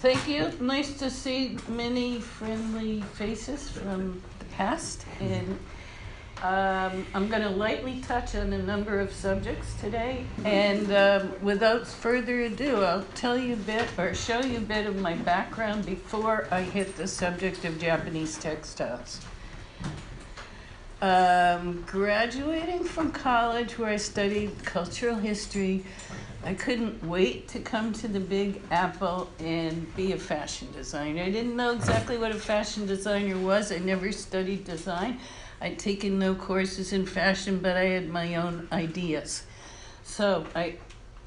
Thank you. Nice to see many friendly faces from the past. And I'm going to lightly touch on a number of subjects today. And without further ado, I'll tell you a bit or show you a bit of my background before I hit the subject of Japanese textiles. Graduating from college where I studied cultural history, I couldn't wait to come to the Big Apple and be a fashion designer. I didn't know exactly what a fashion designer was. I never studied design. I'd taken no courses in fashion, but I had my own ideas. So I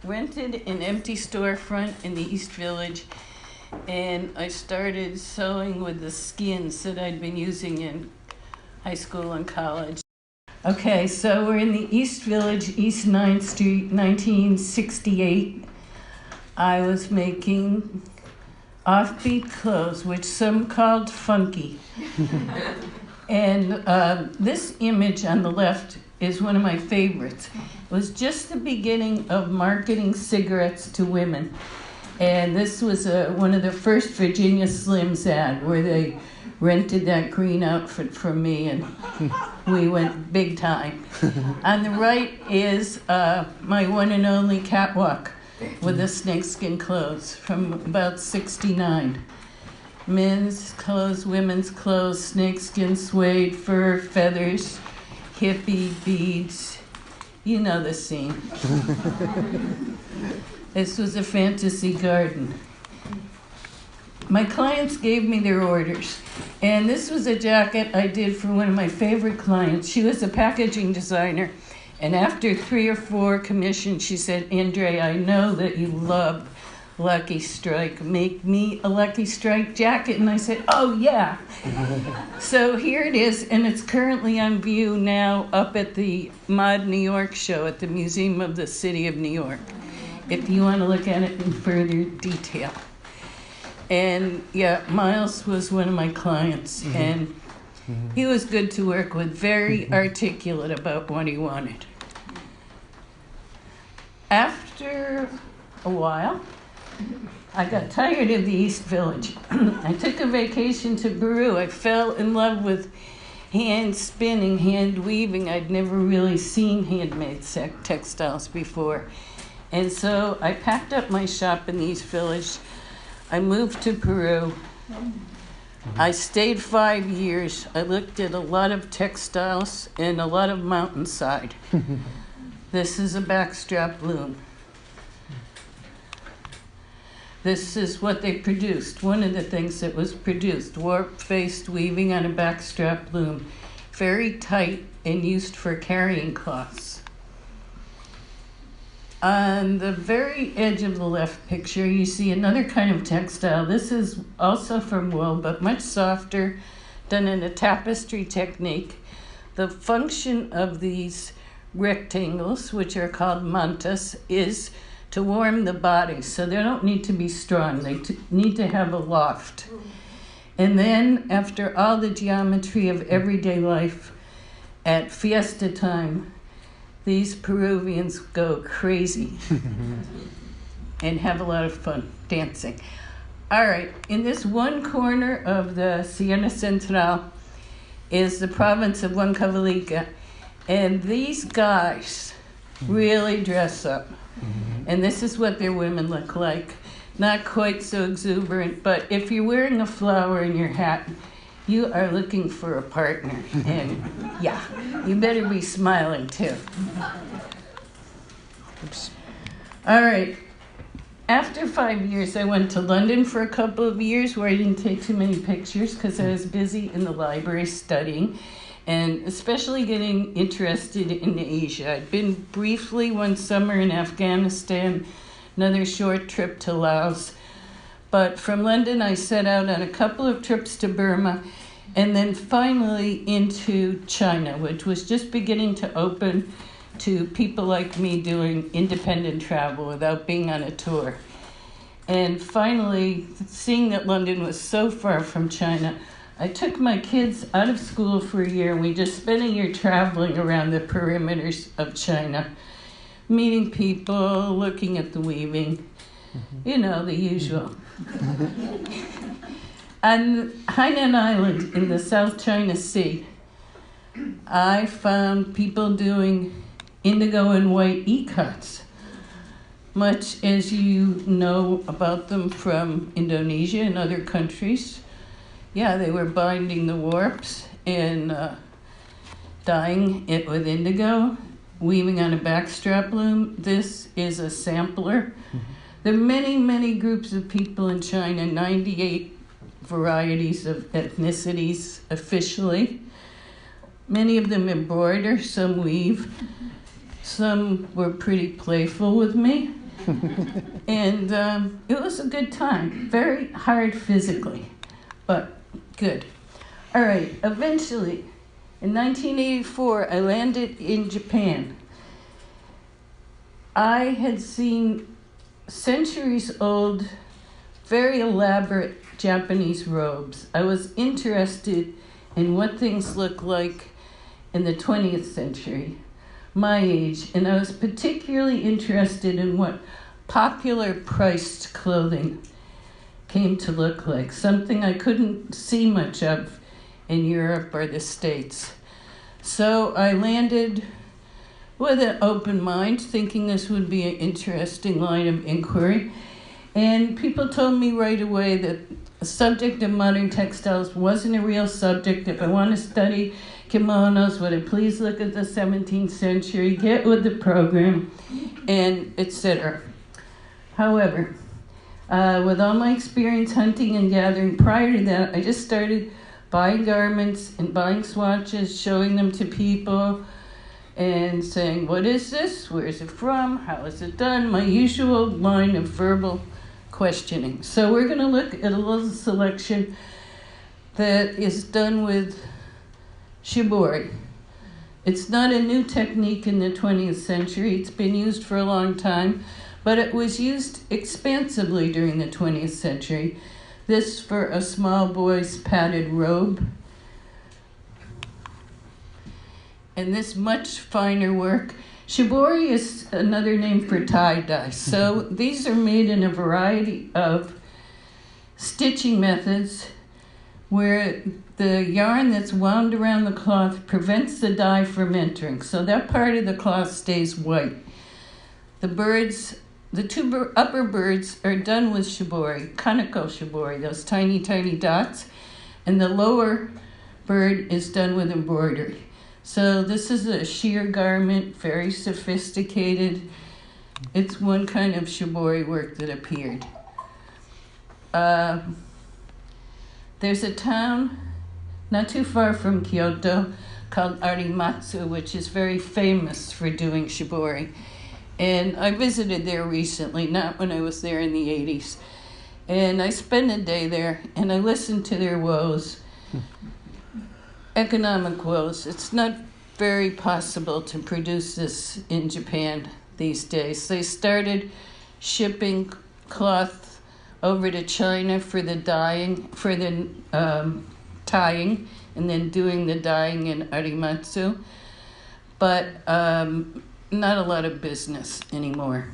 rented an empty storefront in the East Village, and I started sewing with the skins that I'd been using in high school and college. Okay, so we're in the East Village, East 9th Street, 1968. I was making offbeat clothes, which some called funky. And this image on the left is one of my favorites. It was just the beginning of marketing cigarettes to women. And this was one of the first Virginia Slims ad where they rented that green outfit from me, and we went big time. On the right is my one and only catwalk with the snakeskin clothes from about '69. Men's clothes, women's clothes, snakeskin, suede, fur, feathers, hippie, beads. You know the scene. This was a fantasy garden. My clients gave me their orders, and this was a jacket I did for one of my favorite clients. She was a packaging designer, and after 3 or 4 commissions, she said, "Andrea, I know that you love Lucky Strike. Make me a Lucky Strike jacket." And I said, "Oh, yeah." So here it is, and it's currently on view now up at the Mod New York show at the Museum of the City of New York, if you want to look at it in further detail. And yeah, Miles was one of my clients, and he was good to work with, very articulate about what he wanted. After a while, I got tired of the East Village. I took a vacation to Peru. I fell in love with hand spinning, hand weaving. I'd never really seen handmade textiles before. And so I packed up my shop in the East Village. I moved to Peru. I stayed 5 years. I looked at a lot of textiles and a lot of mountainside. This is a backstrap loom. This is what they produced. One of the things that was produced, warp-faced weaving on a backstrap loom. Very tight and used for carrying cloths. On the very edge of the left picture, you see another kind of textile. This is also from wool, but much softer, done in a tapestry technique. The function of these rectangles, which are called mantas, is to warm the body, so they don't need to be strong. They need to have a loft. And then, after all the geometry of everyday life, at fiesta time, these Peruvians go crazy and have a lot of fun dancing. All right, in this one corner of the Sierra Central is the province of Huancavelica, and these guys really dress up. And this is what their women look like. Not quite so exuberant, but if you're wearing a flower in your hat, you are looking for a partner, and yeah, you better be smiling too. Oops. All right, after 5 years, I went to London for a couple of years where I didn't take too many pictures because I was busy in the library studying, and especially getting interested in Asia. I'd been briefly one summer in Afghanistan, another short trip to Laos. But from London, I set out on a couple of trips to Burma, and then finally into China, which was just beginning to open to people like me doing independent travel without being on a tour. And finally, seeing that London was so far from China, I took my kids out of school for a year, and we just spent a year traveling around the perimeters of China, meeting people, looking at the weaving. You know, the usual. On Hainan Island in the South China Sea, I found people doing indigo and white ikats, much as you know about them from Indonesia and other countries. Yeah, they were binding the warps and dyeing it with indigo, weaving on a backstrap loom. This is a sampler. There are many, many groups of people in China, 98 varieties of ethnicities officially. Many of them embroider, some weave. Some were pretty playful with me. And it was a good time. Very hard physically, but good. All right, eventually, in 1984, I landed in Japan. I had seen centuries-old, very elaborate Japanese robes. I was interested in what things look like in the 20th century, my age, and I was particularly interested in what popular priced clothing came to look like, something I couldn't see much of in Europe or the States. So I landed with an open mind, thinking this would be an interesting line of inquiry. And people told me right away that the subject of modern textiles wasn't a real subject. If I want to study kimonos, would I please look at the 17th century, get with the program, and etc. However, with all my experience hunting and gathering prior to that, I just started buying garments and buying swatches, showing them to people, and saying, what is this? Where is it from? How is it done? My usual line of verbal questioning. So we're going to look at a little selection that is done with shibori. It's not a new technique in the 20th century. It's been used for a long time, but it was used expansively during the 20th century. This for a small boy's padded robe. And this much finer work. Shibori is another name for tie-dye. So these are made in a variety of stitching methods where the yarn that's wound around the cloth prevents the dye from entering. So that part of the cloth stays white. The two upper birds are done with shibori, kaneko shibori, those tiny, tiny dots. And the lower bird is done with embroidery. So this is a sheer garment, very sophisticated. It's one kind of shibori work that appeared. There's a town not too far from Kyoto called Arimatsu, which is very famous for doing shibori. And I visited there recently, not when I was there in the 80s. And I spent a day there, and I listened to their woes. Economic woes. It's not very possible to produce this in Japan these days. They started shipping cloth over to China for the dyeing, for the tying, and then doing the dyeing in Arimatsu. But not a lot of business anymore.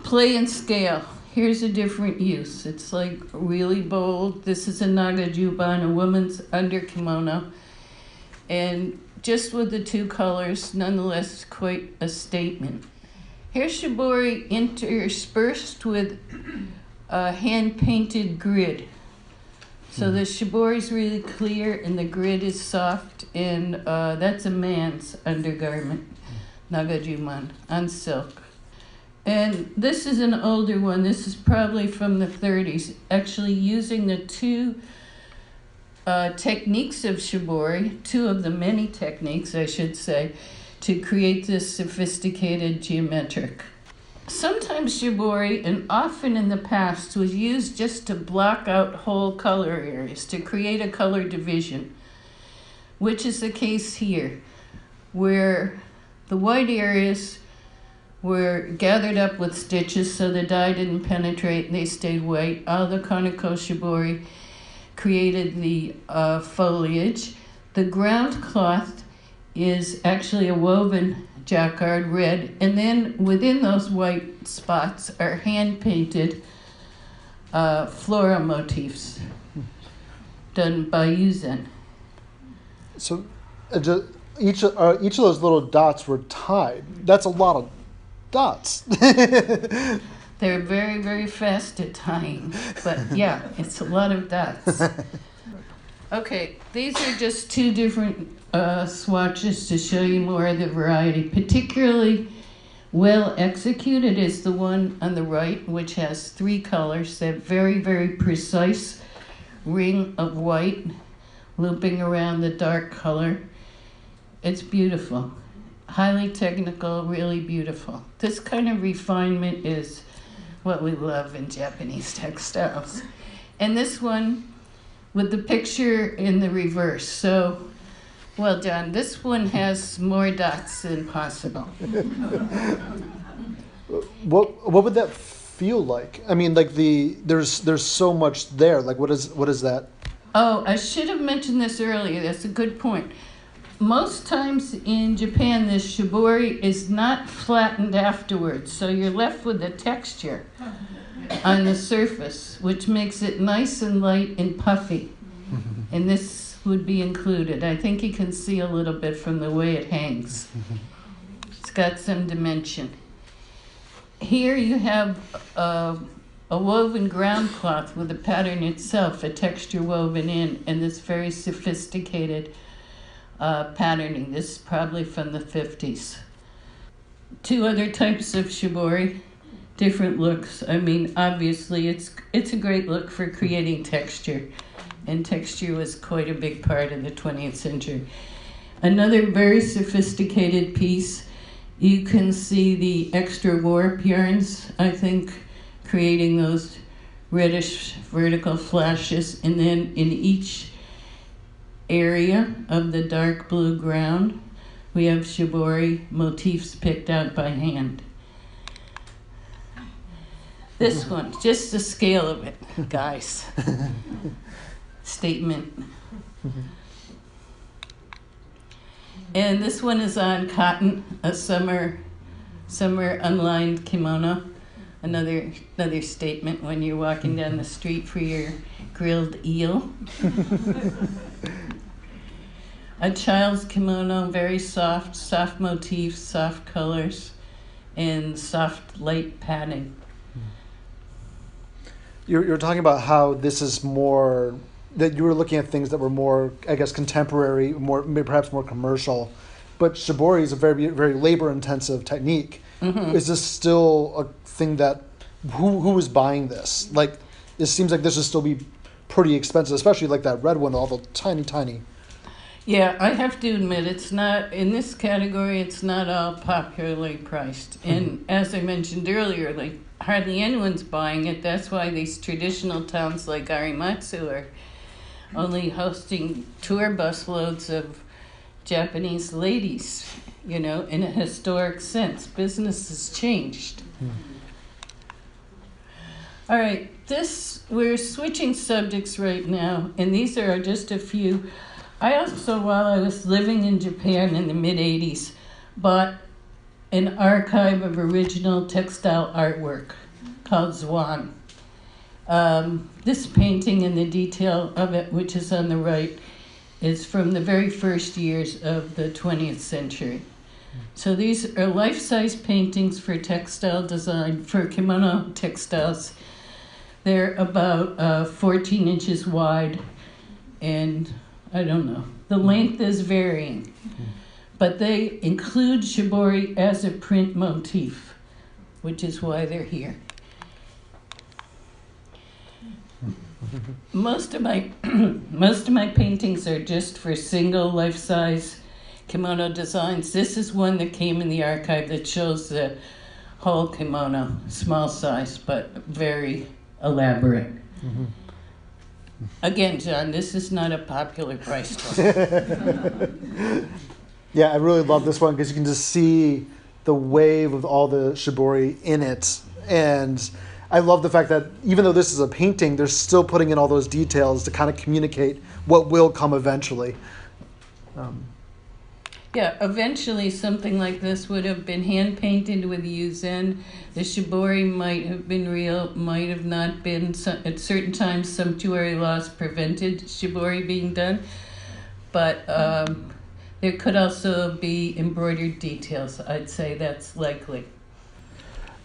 Play and scale. Here's a different use. It's like really bold. This is a nagajuban, a woman's under kimono. And just with the two colors, nonetheless quite a statement. Here's shibori interspersed with a hand-painted grid. So the shibori is really clear and the grid is soft, and that's a man's undergarment, nagajuban, on silk. And this is an older one. This is probably from the 30s, actually using the two techniques of shibori, two of the many techniques, I should say, to create this sophisticated geometric. Sometimes shibori, and often in the past, was used just to block out whole color areas, to create a color division, which is the case here, where the white areas were gathered up with stitches so the dye didn't penetrate and they stayed white. All the kaneko shibori created the foliage. The ground cloth is actually a woven jacquard red, and then within those white spots are hand-painted floral motifs done by Yuzen. So each of those little dots were tied. That's a lot of dots. They're very, very fast at tying, but yeah, it's a lot of dots. Okay, these are just two different swatches to show you more of the variety. Particularly well executed is the one on the right, which has 3 colors, that very, very precise ring of white looping around the dark color. It's beautiful. Highly technical, really beautiful. This kind of refinement is what we love in Japanese textiles. And this one with the picture in the reverse. So, well done. This one has more dots than possible. What would that feel like? I mean, like there's so much there. Like what is that? Oh, I should have mentioned this earlier. That's a good point. Most times in Japan, this shibori is not flattened afterwards, so you're left with a texture on the surface, which makes it nice and light and puffy. And this would be included. I think you can see a little bit from the way it hangs. It's got some dimension. Here you have a woven ground cloth with the pattern itself, a texture woven in, and this very sophisticated patterning. This is probably from the 50s. 2 other types of shibori, different looks. I mean, obviously, it's a great look for creating texture, and texture was quite a big part of the 20th century. Another very sophisticated piece, you can see the extra warp yarns, I think, creating those reddish vertical flashes, and then in each area of the dark blue ground, we have shibori motifs picked out by hand. This one, just the scale of it, guys. Statement. And this one is on cotton, a summer unlined kimono. Another statement when you're walking down the street for your grilled eel. A child's kimono, very soft motifs, soft colors, and soft light padding. You're talking about how this is more, that you were looking at things that were more, I guess, contemporary, perhaps more commercial, but shibori is a very, very labor-intensive technique. Mm-hmm. Is this still a thing that, who is buying this? Like, it seems like this would still be pretty expensive, especially like that red one, all the tiny. Yeah, I have to admit, it's not, in this category, it's not all popularly priced. And as I mentioned earlier, like, hardly anyone's buying it. That's why these traditional towns like Arimatsu are only hosting tour bus loads of Japanese ladies, you know, in a historic sense. Business has changed. All right, we're switching subjects right now, and these are just a few. I also, while I was living in Japan in the mid-'80s, bought an archive of original textile artwork called Zuan. This painting and the detail of it, which is on the right, is from the very first years of the 20th century. So these are life-size paintings for textile design, for kimono textiles. They're about 14 inches wide, and I don't know, the length is varying. But they include shibori as a print motif, which is why they're here. Most of my paintings are just for single life-size kimono designs. This is one that came in the archive that shows the whole kimono, small size, but very elaborate. Mm-hmm. Again, John, this is not a popular price one. Yeah, I really love this one because you can just see the wave of all the shibori in it. And I love the fact that even though this is a painting, they're still putting in all those details to kind of communicate what will come eventually. Yeah, eventually something like this would have been hand painted with uzen. The shibori might have been real, might have not been. At certain times, sumptuary laws prevented shibori being done, but there could also be embroidered details. I'd say that's likely.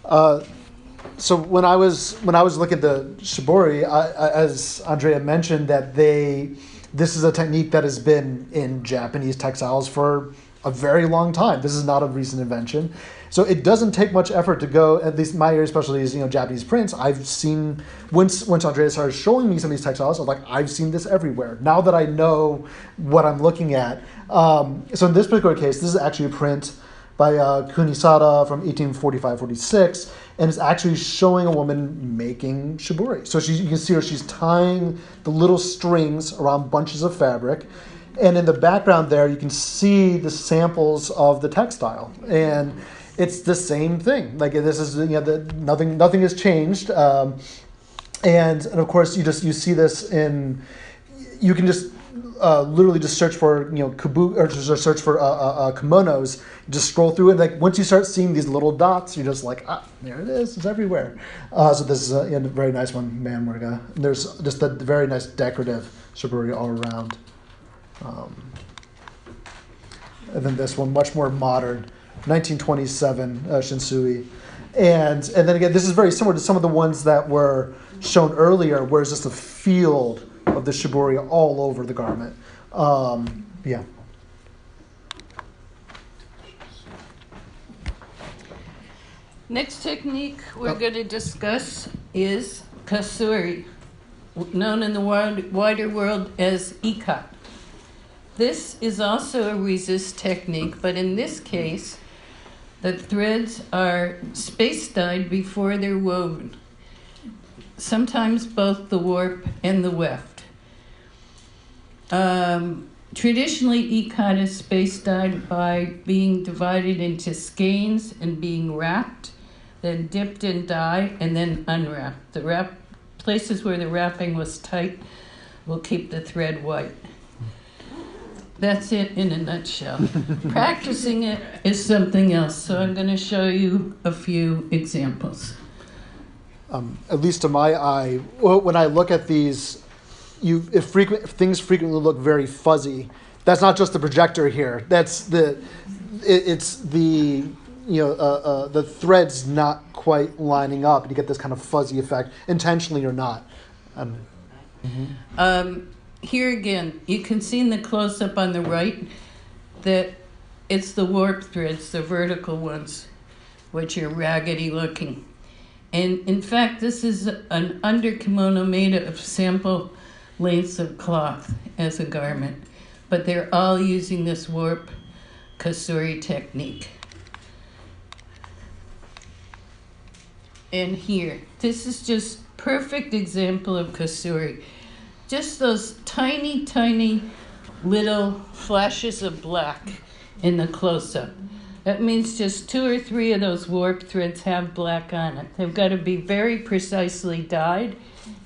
So when I was looking at the shibori, as Andrea mentioned, that this is a technique that has been in Japanese textiles for a very long time. This is not a recent invention. So it doesn't take much effort to go, at least my area of specialty is, Japanese prints. I've seen, once Andrea started showing me some of these textiles, I was like, I've seen this everywhere. Now that I know what I'm looking at. So in this particular case, this is actually a print by Kunisada from 1845-46, and it's actually showing a woman making shibori. So you can see her, she's tying the little strings around bunches of fabric, and in the background there, you can see the samples of the textile, and it's the same thing. Like this is, nothing has changed, and of course you see this in, you can just literally just search for kabuki, or just search for kimonos. Just scroll through it. Like once you start seeing these little dots, you're just like, there it is. It's everywhere. So this is a very nice one, Manwerga. There's just a very nice decorative shibori all around. And then this one, much more modern, 1927 Shinsui. And then again, this is very similar to some of the ones that were shown earlier, where it's just a field of the shibori all over the garment. Yeah. Next technique we're going to discuss is kasuri, known in the wider world as ikat. This is also a resist technique, but in this case, the threads are space-dyed before they're woven. Sometimes both the warp and the weft. Traditionally, ikat is space-dyed by being divided into skeins and being wrapped, then dipped in dye, and then unwrapped. The places where the wrapping was tight will keep the thread white. That's it in a nutshell. Practicing it is something else, so I'm going to show you a few examples. At least to my eye, when I look at these, if things frequently look very fuzzy, that's not just the projector here. That's the threads not quite lining up, and you get this kind of fuzzy effect, intentionally or not. Here again, you can see in the close-up on the right that it's the warp threads, the vertical ones, which are raggedy looking. And in fact, this is an under kimono made of sample lengths of cloth as a garment, but they're all using this warp kasuri technique. And here, this is just perfect example of kasuri. Just those tiny, tiny little flashes of black in the close-up. That means just 2 or 3 of those warp threads have black on it. They've got to be very precisely dyed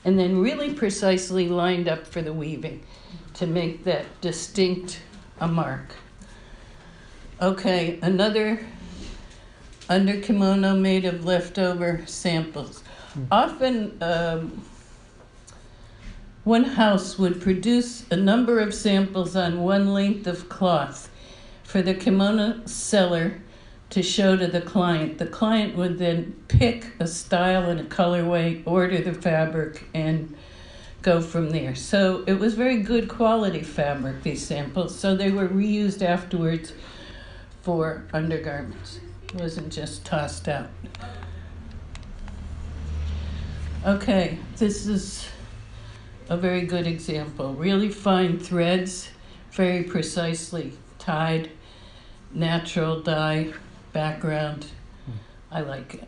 and then really precisely lined up for the weaving to make that distinct a mark. Okay, another under kimono made of leftover samples. Often, one house would produce a number of samples on one length of cloth for the kimono seller to show to the client. The client would then pick a style and a colorway, order the fabric, and go from there. So it was very good quality fabric, these samples, so they were reused afterwards for undergarments. It wasn't just tossed out. Okay, this is a very good example. Really fine threads, very precisely tied, natural dye background. I like it.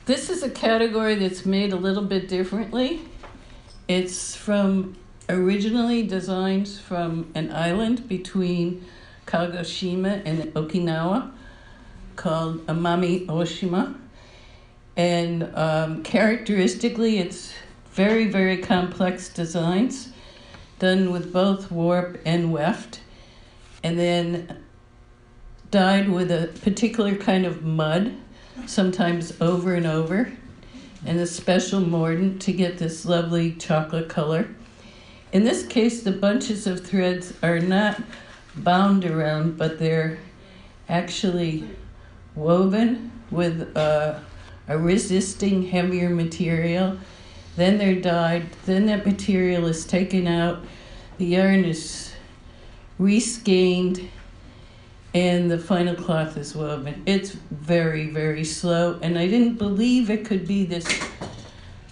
This is a category that's made a little bit differently. It's originally designed from an island between Kagoshima and Okinawa called Amami Oshima. And characteristically, it's very, very complex designs. done with both warp and weft, and then dyed with a particular kind of mud, sometimes over and over, and a special mordant to get this lovely chocolate color. In this case, the bunches of threads are not bound around, but they're actually woven with a resisting heavier material. Then they're dyed, then that material is taken out, the yarn is reskeined, and the final cloth is woven. It's very, very slow, and I didn't believe it could be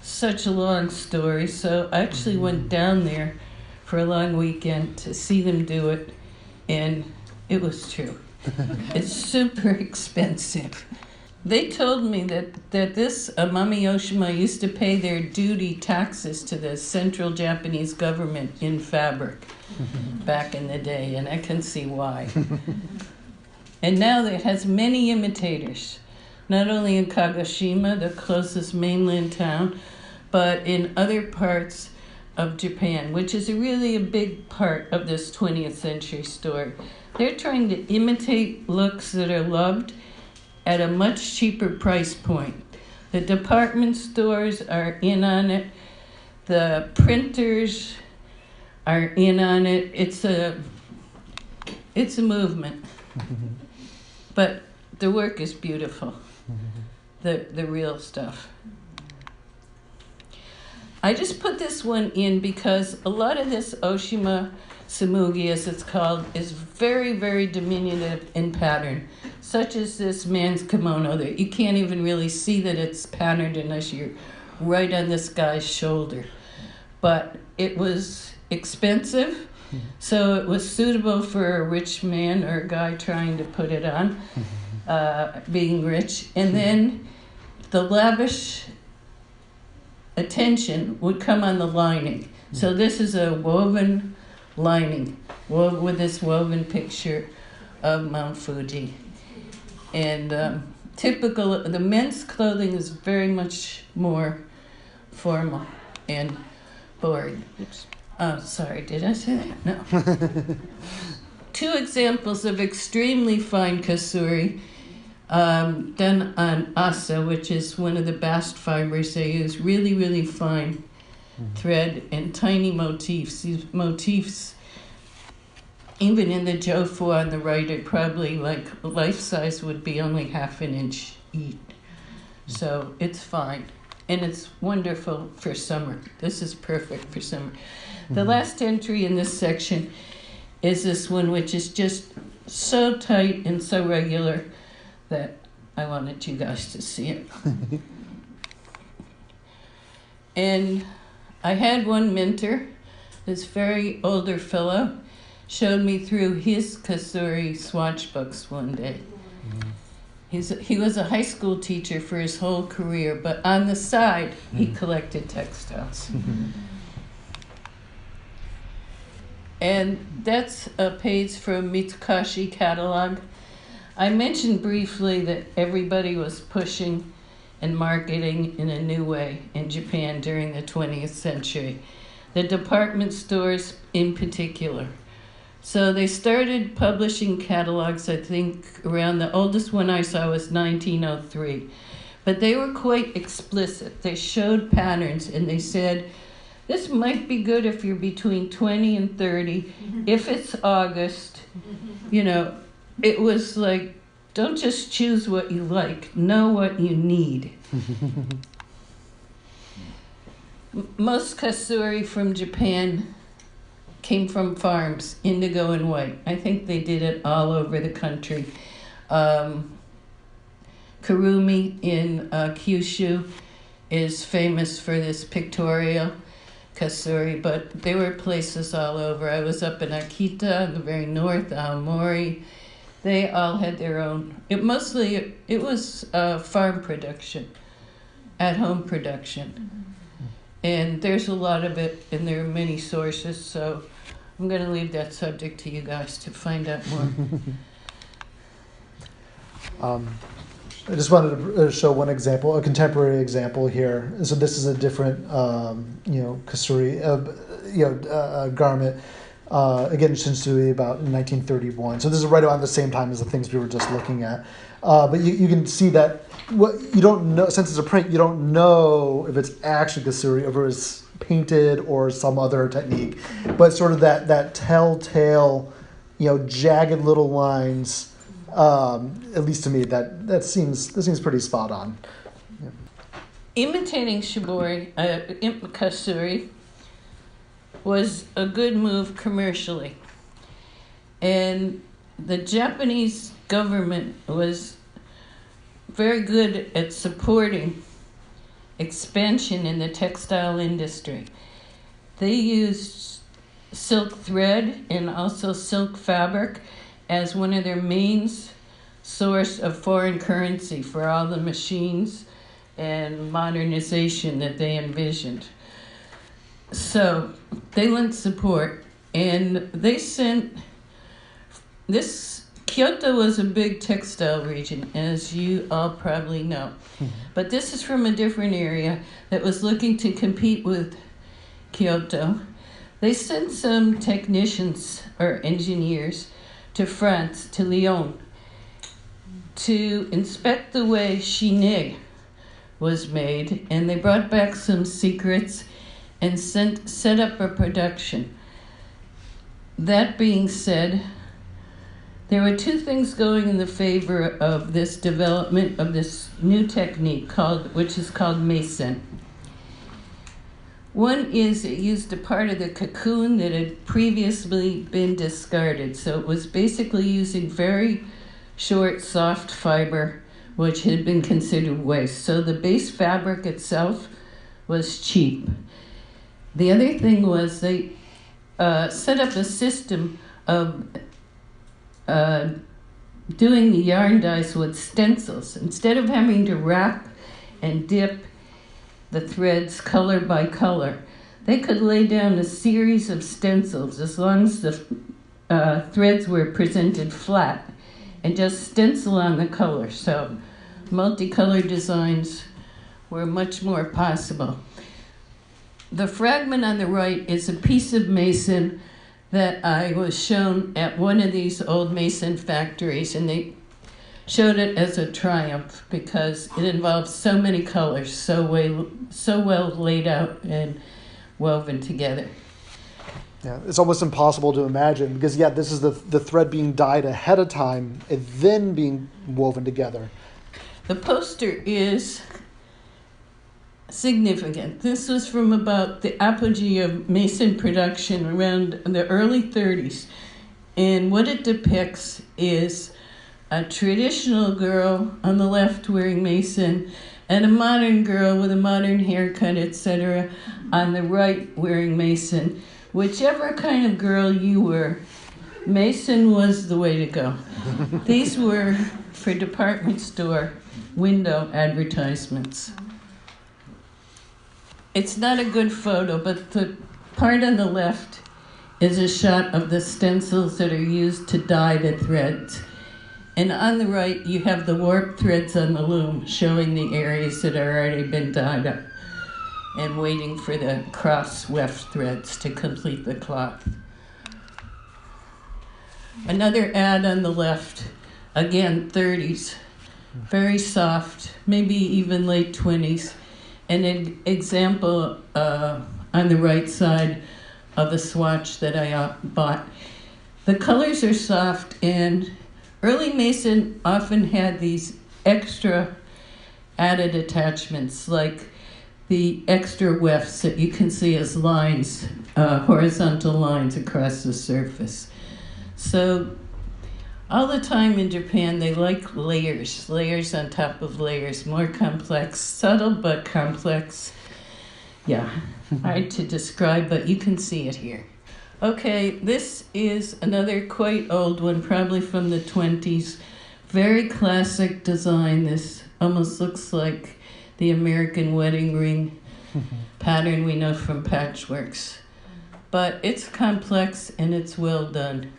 such a long story, so I actually went down there for a long weekend to see them do it, and it was true. It's super expensive. They told me that this Amami Oshima used to pay their duty taxes to the central Japanese government in fabric back in the day, and I can see why. And now it has many imitators, not only in Kagoshima, the closest mainland town, but in other parts of Japan, which is really a big part of this 20th century story. They're trying to imitate looks that are loved at a much cheaper price point. The department stores are in on it. The printers are in on it. It's a movement. But the work is beautiful, the real stuff. I just put this one in because a lot of this Oshima Samugi, as it's called, is very, very diminutive in pattern, such as this man's kimono that you can't even really see that it's patterned unless you're right on this guy's shoulder. But it was expensive, so it was suitable for a rich man or a guy trying to put it on, being rich. And then the lavish attention would come on the lining. So this is a woven lining, with this woven picture of Mount Fuji. And the men's clothing is very much more formal and boring. Oops. Oh, sorry, did I say that? No. Two examples of extremely fine kasuri done on asa, which is one of the bast fibers they use. Really, really fine thread and tiny motifs. These motifs, even in the jofu on the right, are probably like life size, would be only half an inch each. So it's fine. And it's wonderful for summer. This is perfect for summer. The last entry in this section is this one, which is just so tight and so regular that I wanted you guys to see it. And I had one mentor, this very older fellow, showed me through his kasuri swatch books one day. He was a high school teacher for his whole career, but on the side, he collected textiles. And that's a page from Mitsukashi catalog. I mentioned briefly that everybody was pushing and marketing in a new way in Japan during the 20th century. The department stores in particular. So they started publishing catalogs, I think, around the oldest one I saw was 1903. But they were quite explicit. They showed patterns and they said, this might be good if you're between 20 and 30. If it's August, it was like, don't just choose what you like, know what you need. Most kasuri from Japan came from farms, indigo and white. I think they did it all over the country. Kurumi in Kyushu is famous for this pictorial kasuri, but there were places all over. I was up in Akita, in the very north, Aomori. They all had their own. It was farm production, at-home production. And there's a lot of it, and there are many sources, so I'm going to leave that subject to you guys to find out more. I just wanted to show one example, a contemporary example here. So this is a different, kasuri. garment. Again, Shinsui about 1931. So this is right around the same time as the things we were just looking at. But you can see that what you don't know, since it's a print, you don't know if it's actually Kasuri, if it was painted or some other technique. But sort of that telltale, jagged little lines. At least to me, that seems pretty spot on. Yeah. Imitating Kasuri was a good move commercially. And the Japanese government was very good at supporting expansion in the textile industry. They used silk thread and also silk fabric as one of their main source of foreign currency for all the machines and modernization that they envisioned. So they lent support, and they sent this. Kyoto was a big textile region, as you all probably know. But this is from a different area that was looking to compete with Kyoto. They sent some technicians or engineers to France, to Lyon, to inspect the way chine was made, and they brought back some secrets and set up a production. That being said, there were two things going in the favor of this development of this new technique which is called meisen. One is it used a part of the cocoon that had previously been discarded. So it was basically using very short, soft fiber, which had been considered waste. So the base fabric itself was cheap. The other thing was they set up a system of doing the yarn dyes with stencils. Instead of having to wrap and dip the threads color by color, they could lay down a series of stencils as long as the threads were presented flat and just stencil on the color. So multicolored designs were much more possible. The fragment on the right is a piece of meisen that I was shown at one of these old meisen factories, and they showed it as a triumph because it involves so many colors, so well laid out and woven together. Yeah, it's almost impossible to imagine because, this is the thread being dyed ahead of time and then being woven together. The poster is significant. This was from about the apogee of meisen production around the early 30s. And what it depicts is a traditional girl on the left wearing meisen and a modern girl with a modern haircut, etc., on the right wearing meisen. Whichever kind of girl you were, meisen was the way to go. These were for department store window advertisements. It's not a good photo, but the part on the left is a shot of the stencils that are used to dye the threads. And on the right, you have the warp threads on the loom showing the areas that have already been dyed up and waiting for the cross-weft threads to complete the cloth. Another ad on the left, again, 30s, very soft, maybe even late 20s. An example on the right side of a swatch that I bought. The colors are soft, and early meisen often had these extra added attachments, like the extra wefts that you can see as lines, horizontal lines across the surface. So all the time in Japan, they like layers on top of layers, more complex, subtle but complex. Yeah, hard to describe, but you can see it here. Okay, this is another quite old one, probably from the 20s. Very classic design. This almost looks like the American wedding ring pattern we know from patchworks. But it's complex and it's well done.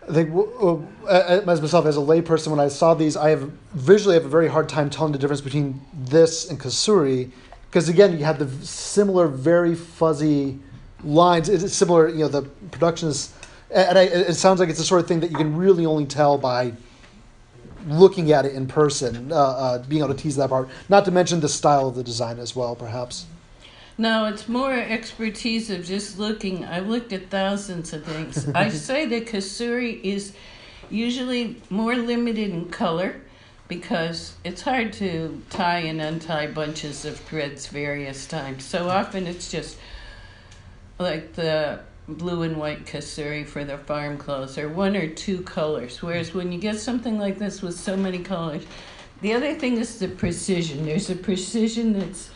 I think as myself, as a layperson, when I saw these, I visually have a very hard time telling the difference between this and Kasuri, because again, you have the similar, very fuzzy lines. It's similar, the production is, and it sounds like it's the sort of thing that you can really only tell by looking at it in person, being able to tease that apart. Not to mention the style of the design as well, perhaps. No, it's more expertise of just looking. I've looked at thousands of things. I say that kasuri is usually more limited in color because it's hard to tie and untie bunches of threads various times. So often it's just like the blue and white kasuri for the farm clothes, or one or two colors. Whereas when you get something like this with so many colors, the other thing is the precision. There's a precision that's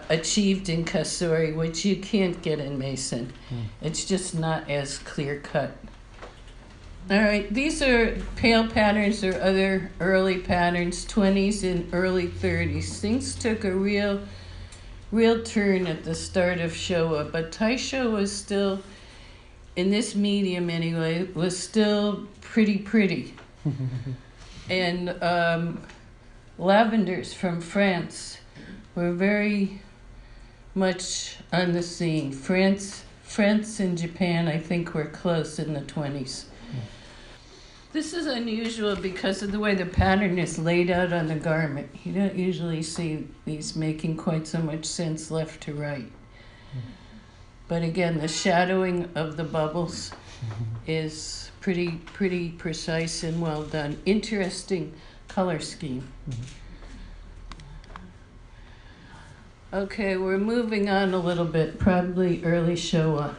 achieved in kasuri, which you can't get in mason. It's just not as clear cut. All right, these are pale patterns or other early patterns, 20s and early 30s. Things took a real turn at the start of Showa, but Taisho was still, in this medium anyway, was still pretty. And lavenders from France were very much on the scene. France and Japan, I think, were close in the 20s. This is unusual because of the way the pattern is laid out on the garment. You don't usually see these making quite so much sense left to right. But again, the shadowing of the bubbles is pretty precise and well done. Interesting color scheme. Okay, we're moving on a little bit, probably early Showa.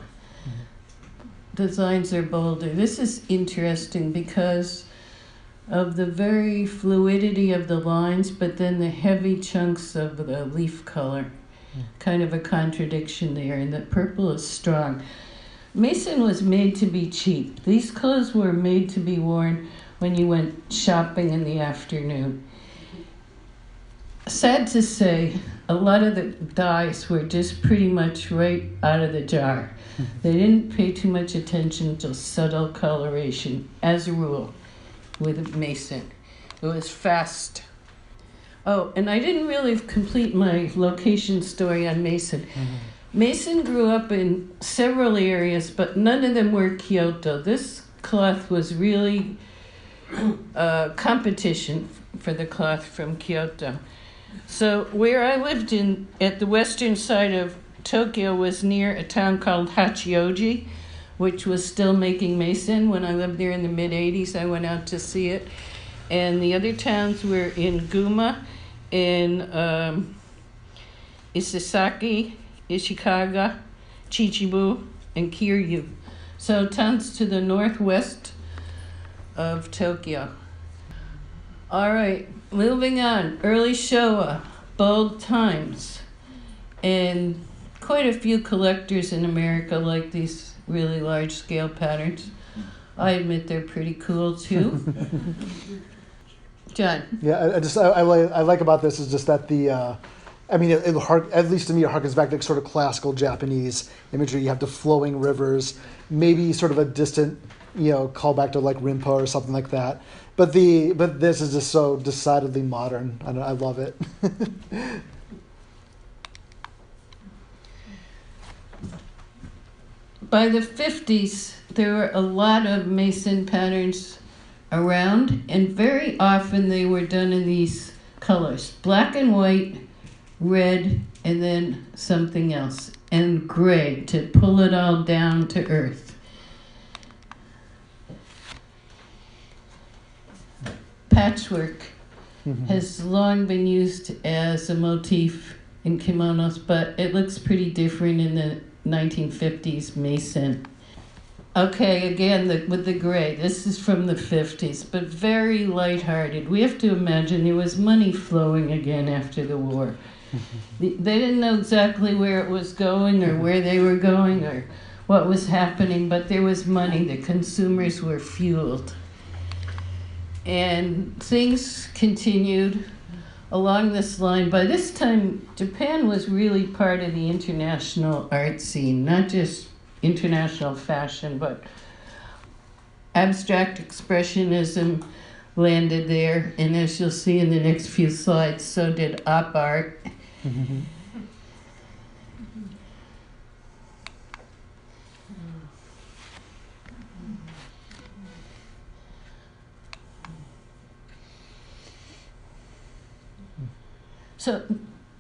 Designs are bolder. This is interesting because of the very fluidity of the lines, but then the heavy chunks of the leaf color. Kind of a contradiction there, and the purple is strong. Mason was made to be cheap. These clothes were made to be worn when you went shopping in the afternoon. Sad to say, a lot of the dyes were just pretty much right out of the jar. They didn't pay too much attention to subtle coloration, as a rule, with Mason. It was fast. Oh, and I didn't really complete my location story on Mason. Mason grew up in several areas, but none of them were Kyoto. This cloth was really competition for the cloth from Kyoto. So where I lived at the western side of Tokyo was near a town called Hachioji, which was still making Mason. When I lived there in the mid-'80s, I went out to see it. And the other towns were in Guma, in Isesaki, Ishikaga, Chichibu, and Kiryu. So towns to the northwest of Tokyo. All right, moving on. Early Showa, bold times. And quite a few collectors in America like these really large-scale patterns. I admit they're pretty cool, too. John? Yeah, I like about this is just that at least to me, it harkens back to sort of classical Japanese imagery. You have the flowing rivers, maybe sort of a distant, callback to like Rinpo or something like that. But this is just so decidedly modern, and I love it. By the 50s, there were a lot of Mason patterns around, and very often they were done in these colors: black and white, red, and then something else, and gray to pull it all down to earth. Patchwork has long been used as a motif in kimonos, but it looks pretty different in the 1950s Mason. Okay, again, with the gray. This is from the 50s, but very lighthearted. We have to imagine there was money flowing again after the war. They didn't know exactly where it was going or where they were going or what was happening, but there was money. The consumers were fueled. And things continued along this line. By this time, Japan was really part of the international art scene, not just international fashion, but abstract expressionism landed there. And as you'll see in the next few slides, so did op art. So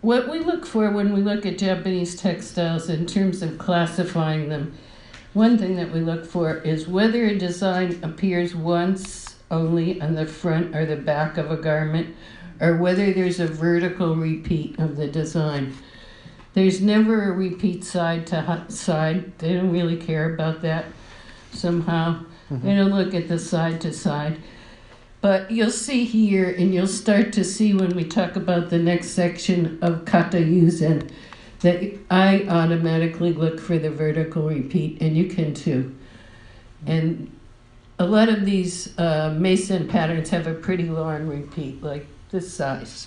what we look for when we look at Japanese textiles in terms of classifying them, one thing that we look for is whether a design appears once only on the front or the back of a garment, or whether there's a vertical repeat of the design. There's never a repeat side to side. They don't really care about that somehow. They don't look at the side to side. But you'll see here, and you'll start to see when we talk about the next section of kata-yuzen, that I automatically look for the vertical repeat, and you can too. And a lot of these mason patterns have a pretty long repeat, like this size.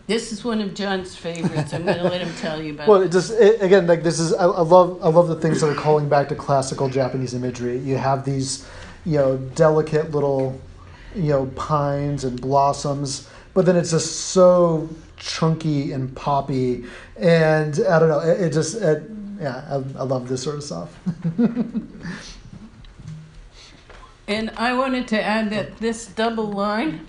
This is one of John's favorites. I'm going to let him tell you about Well, it. Again, like this is I love the things that are calling back to classical Japanese imagery. You have these, delicate little, pines and blossoms, but then it's just so chunky and poppy, and I don't know. I love this sort of stuff. And I wanted to add that this double line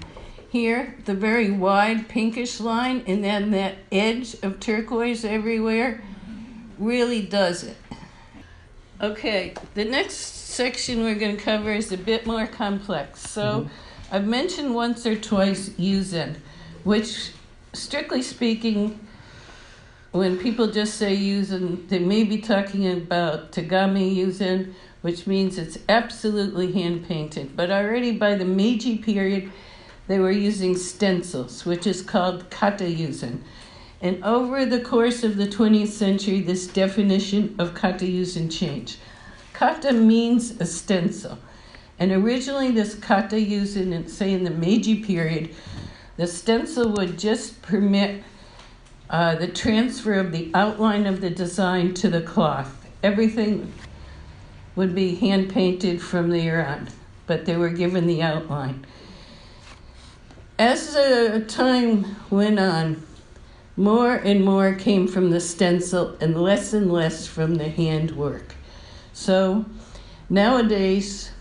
here, the very wide pinkish line, and then that edge of turquoise everywhere, really does it. Okay, the next section we're going to cover is a bit more complex. So I've mentioned once or twice yuzen, which, strictly speaking, when people just say yuzen, they may be talking about tagami yuzen, which means it's absolutely hand-painted. But already by the Meiji period, they were using stencils, which is called kata-yuzen. And over the course of the 20th century, this definition of kata-yuzen changed. Kata means a stencil. And originally this kata-yuzen, say in the Meiji period, the stencil would just permit the transfer of the outline of the design to the cloth. Everything would be hand-painted from there on, but they were given the outline. As time went on, more and more came from the stencil and less from the handwork. So nowadays,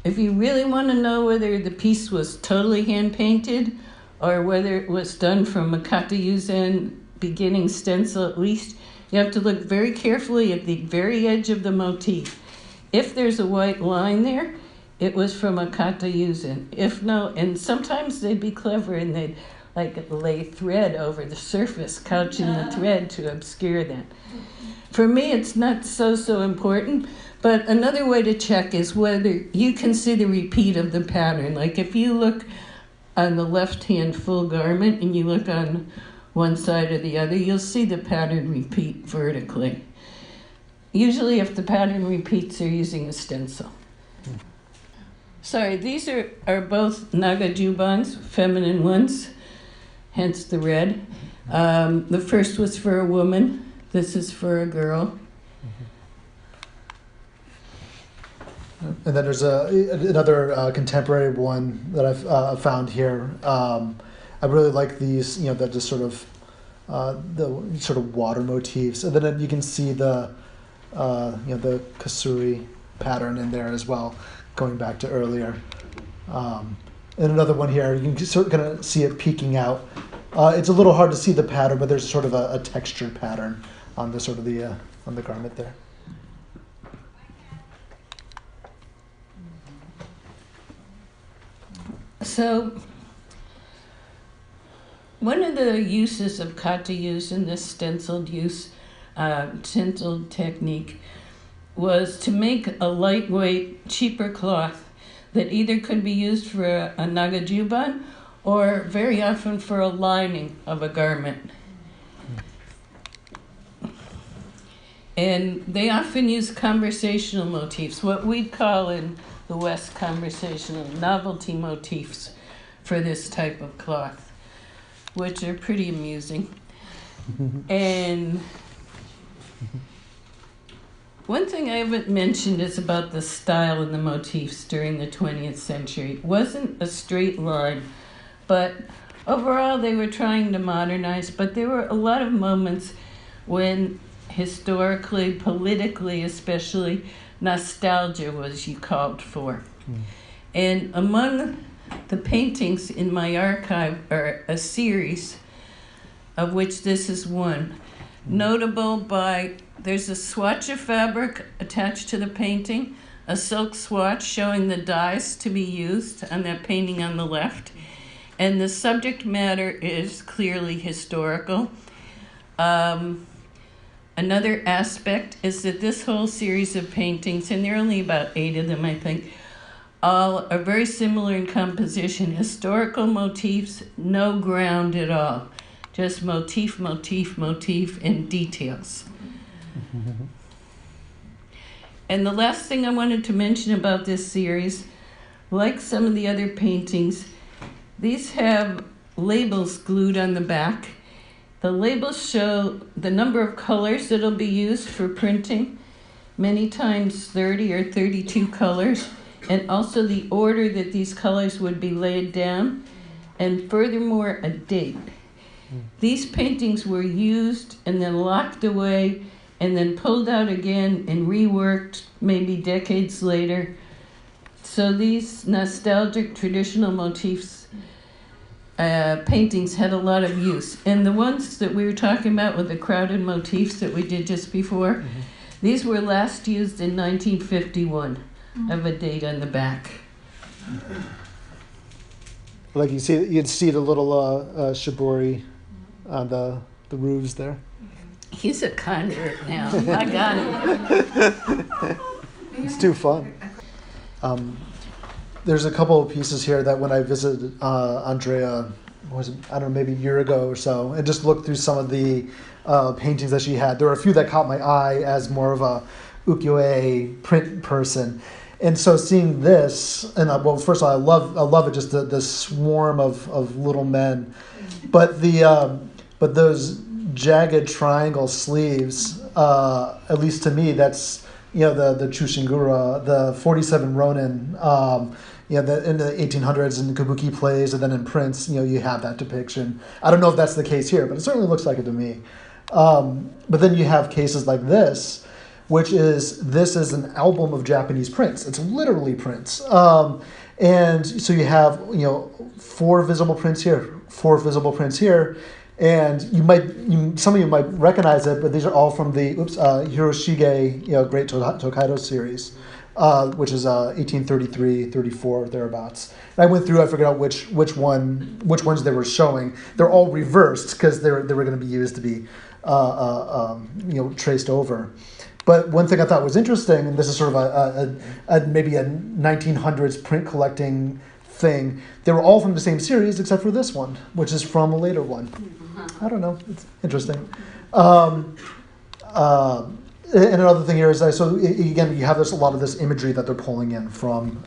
if you really want to know whether the piece was totally hand-painted or whether it was done from a kata-yuzen beginning stencil at least, you have to look very carefully at the very edge of the motif. If there's a white line there, it was from a kata-yuzen. If no, and sometimes they'd be clever and they'd lay thread over the surface, couching the thread to obscure that. For me, it's not so important, but another way to check is whether you can see the repeat of the pattern. Like if you look on the left-hand full garment and you look on one side or the other, you'll see the pattern repeat vertically. Usually if the pattern repeats, they're using a stencil. Sorry, these are both nagajubans, feminine ones, hence the red. The first was for a woman. This is for a girl. And then there's another contemporary one that I've found here. I really like these, that just sort of the sort of water motifs, and then you can see the kasuri pattern in there as well, going back to earlier. And another one here, you can sort of kind of see it peeking out. It's a little hard to see the pattern, but there's sort of a texture pattern on the sort of on the garment there. So one of the uses of kata-yuzen, this stenciled technique, was to make a lightweight, cheaper cloth that either could be used for a nagajuban or very often for a lining of a garment. And they often use conversational motifs, what we'd call in the West conversational novelty motifs for this type of cloth, which are pretty amusing. And one thing I haven't mentioned is about the style and the motifs during the 20th century. It wasn't a straight line, but Overall, they were trying to modernize, but there were a lot of moments when historically, politically especially, nostalgia was called for. And among the paintings in my archive are a series, of which this is one. Notable by, there's a swatch of fabric attached to the painting, a silk swatch showing the dyes to be used on that painting on the left. And the subject matter is clearly historical. Another aspect is that this whole series of paintings, and there are only about 8 of them, I think, all are very similar in composition. Historical motifs, no ground at all. Just motif, motif, motif, and details. And the last thing I wanted to mention about this series, like some of the other paintings, these have labels glued on the back. The labels show the number of colors that'll be used for printing, many times 30 or 32 colors, and also the order that these colors would be laid down, and furthermore, a date. These paintings were used and then locked away and then pulled out again and reworked maybe decades later. So these nostalgic traditional motifs paintings had a lot of use. And the ones that we were talking about with the crowded motifs that we did just before, these were last used in 1951, of a date on the back. Like you'd see the little shibori on the roofs there. He's a convert now. I got him. It's too fun. There's a couple of pieces here that when I visited Andrea, I don't know, maybe a year ago or so, and just looked through some of the paintings that she had. There were a few that caught my eye as more of a ukiyo-e print person. And so seeing this, and well, first of all, I love it, just the swarm of little men. But but those jagged triangle sleeves, at least to me, that's, the Chushingura, the 47 Ronin, in the 1800s in kabuki plays, and then in prints, you have that depiction. I don't know if that's the case here, but it certainly looks like it to me. But then you have cases like this, which is an album of Japanese prints. It's literally prints. And so you have, 4 visible prints here, 4 visible prints here. And some of you might recognize it, but these are all from the Hiroshige, Great Tokaido series, which is 1833, 34, thereabouts. And I went through, I figured out which ones they were showing. They're all reversed because they were going to be used to be, traced over. But one thing I thought was interesting, and this is sort of maybe a 1900s print collecting thing, they were all from the same series except for this one, which is from a later one. I don't know. It's interesting. And another thing here is, so again, you have a lot of this imagery that they're pulling in from,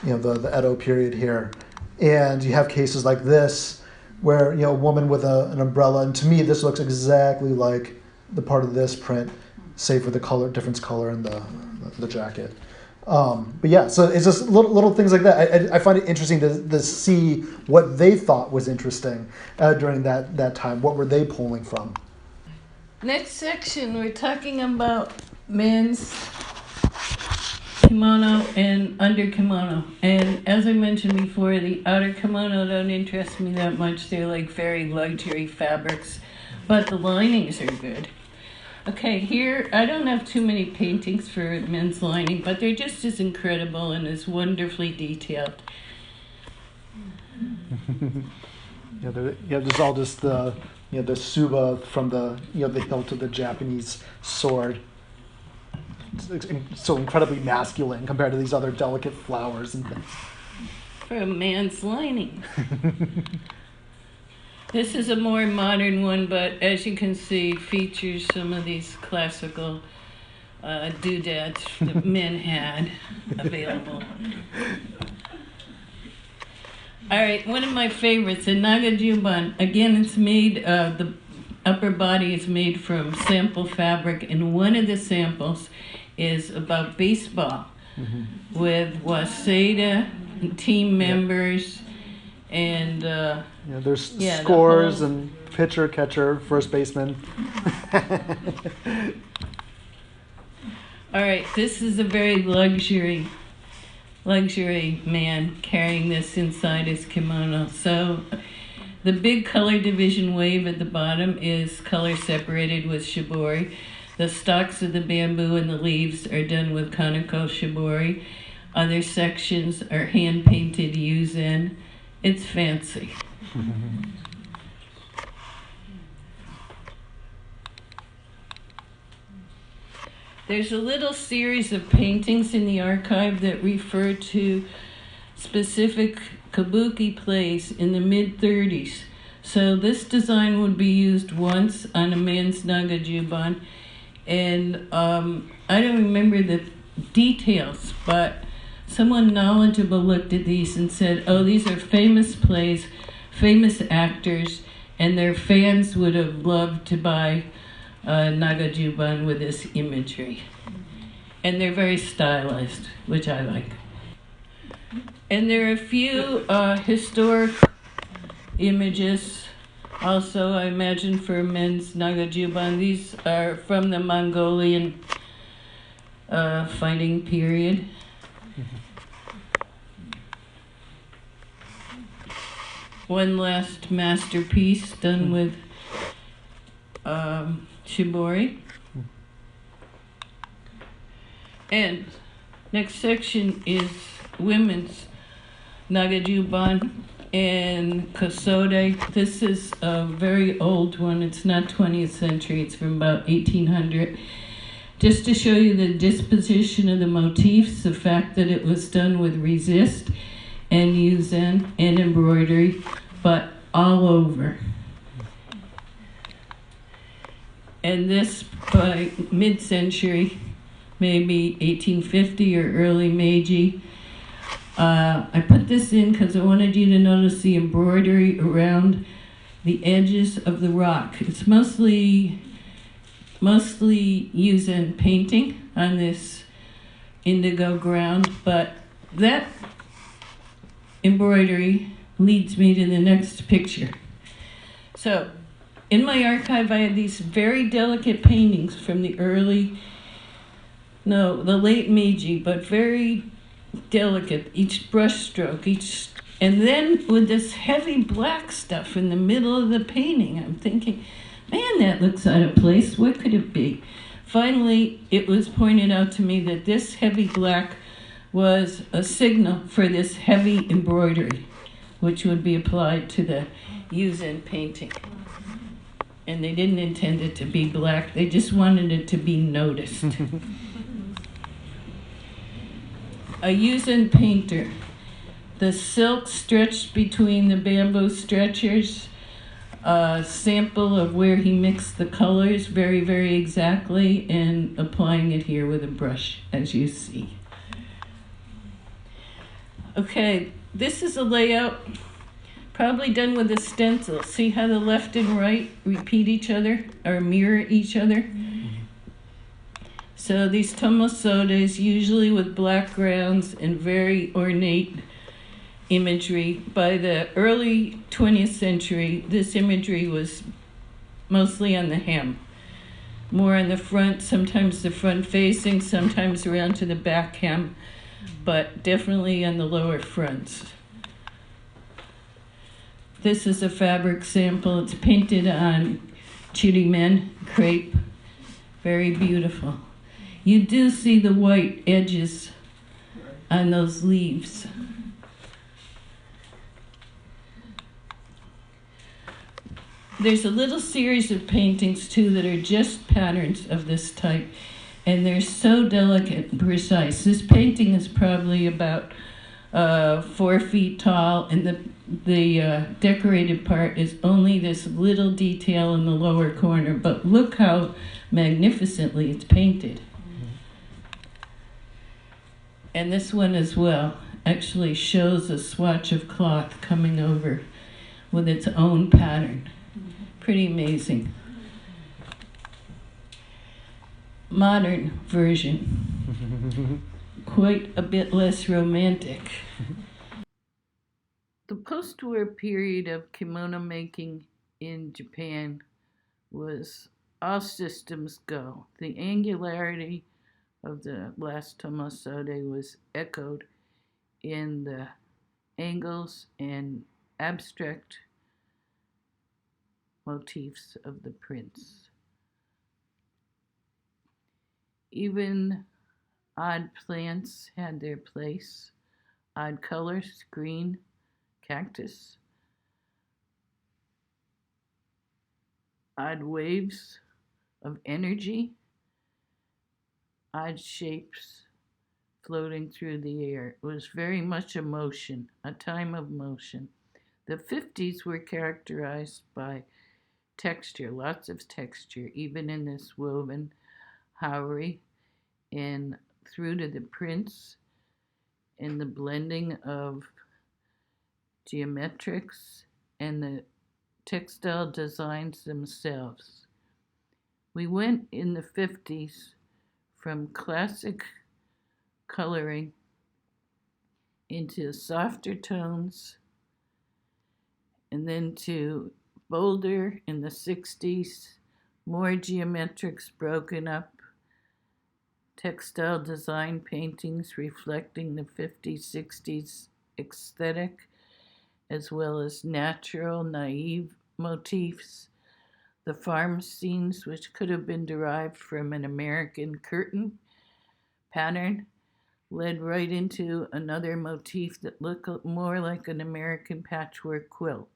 the Edo period here, and you have cases like this where a woman with an umbrella, and to me this looks exactly like the part of this print, save for the difference color in the jacket. But yeah, so it's just little things like that. I find it interesting to see what they thought was interesting during that time. What were they pulling from? Next section, we're talking about men's kimono and under kimono. And as I mentioned before, the outer kimono don't interest me that much. They're like very luxury fabrics, but the linings are good. Okay, here, I don't have too many paintings for men's lining, but they're just as incredible and as wonderfully detailed. There's all just the suba from the hilt of the Japanese sword. It's so incredibly masculine compared to these other delicate flowers and things. For a man's lining. This is a more modern one, but as you can see, features some of these classical doodads that men had available. All right, one of my favorites, a Nagajuban. Again, it's made, the upper body is made from sample fabric, and one of the samples is about baseball with Waseda and team members And there's yeah, the scores whole- and pitcher, catcher, first baseman. All right, this is a very luxury man carrying this inside his kimono. So the big color division wave at the bottom is color separated with shibori. The stalks of the bamboo and the leaves are done with kaneko shibori. Other sections are hand painted yuzen. It's fancy. There's a little series of paintings in the archive that refer to specific kabuki plays in the mid-30s. So this design would be used once on a man's nagajuban, and I don't remember the details, but someone knowledgeable looked at these and said, oh, these are famous plays, famous actors, and their fans would have loved to buy nagajuban with this imagery. And they're very stylized, which I like. And there are a few historic images also, I imagine, for men's nagajuban. These are from the Mongolian fighting period. One last masterpiece done with shibori. And next section is women's nagajuban and kosode. This is a very old one. It's not 20th century. It's from about 1800. Just to show you the disposition of the motifs, the fact that it was done with resist and yuzen and embroidery, but all over. And this, by mid-century, maybe 1850 or early Meiji. I put this in because I wanted you to notice the embroidery around the edges of the rock. It's mostly yuzen painting on this indigo ground, but that embroidery leads me to the next picture. So, in my archive, I had these very delicate paintings from the late Meiji, but very delicate, each brush stroke, and then with this heavy black stuff in the middle of the painting, I'm thinking, man, that looks out of place. What could it be? Finally, it was pointed out to me that this heavy black was a signal for this heavy embroidery, which would be applied to the yuzen painting. And they didn't intend it to be black. They just wanted it to be noticed. A yuzen painter. The silk stretched between the bamboo stretchers. A sample of where he mixed the colors very, very exactly, and applying it here with a brush, as you see. Okay, this is a layout probably done with a stencil. See how the left and right repeat each other or mirror each other? So these tomosodes, usually with black grounds and very ornate imagery. By the early 20th century, this imagery was mostly on the hem. More on the front, sometimes the front facing, sometimes around to the back hem, but definitely on the lower fronts. This is a fabric sample. It's painted on chirimen crepe. Very beautiful. You do see the white edges on those leaves. There's a little series of paintings, too, that are just patterns of this type, and they're so delicate and precise. This painting is probably about 4 feet tall, and the decorated part is only this little detail in the lower corner, but look how magnificently it's painted. And this one as well actually shows a swatch of cloth coming over with its own pattern. Pretty amazing. Modern version. Quite a bit less romantic. The post-war period of kimono making in Japan was all systems go. The angularity of the last Tomosode was echoed in the angles and abstract motifs of the prints. Even odd plants had their place, odd colors, green, cactus, odd waves of energy, odd shapes floating through the air. It was very much a motion, a time of motion. The 50s were characterized by texture, lots of texture, even in this woven Haori, and through to the prints and the blending of geometrics and the textile designs themselves. We went in the 50s from classic coloring into softer tones, and then to bolder in the 60s, more geometrics broken up, textile design paintings reflecting the 50s, 60s aesthetic, as well as natural, naive motifs, the farm scenes, which could have been derived from an American curtain pattern, led right into another motif that looked more like an American patchwork quilt.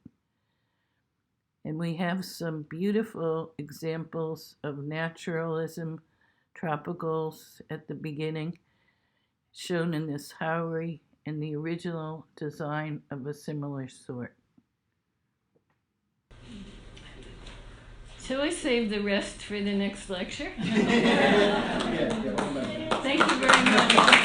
And we have some beautiful examples of naturalism, tropicals at the beginning, shown in this Haori and the original design of a similar sort. Shall I save the rest for the next lecture? Thank you very much.